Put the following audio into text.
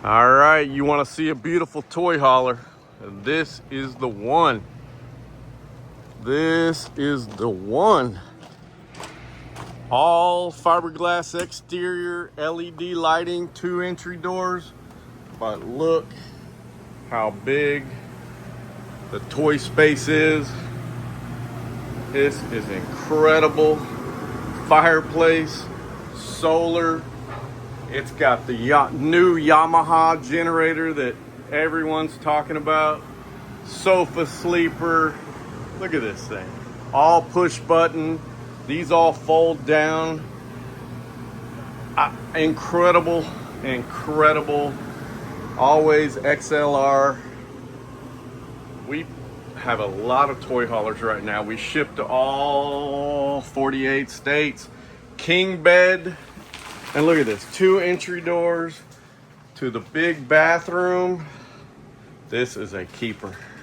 All right, you want to see a beautiful toy hauler? This is the one. This is the one. All fiberglass exterior, LED lighting, 2 entry doors. But look how big the toy space is. This is incredible. Fireplace, solar. It's got the new Yamaha generator that everyone's talking about. Sofa sleeper. Look at this thing. All push button. These all fold down. Incredible, incredible. Always XLR. We have a lot of toy haulers right now. We ship to all 48 states. King bed. And look at this, 2 entry doors to the big bathroom. This is a keeper.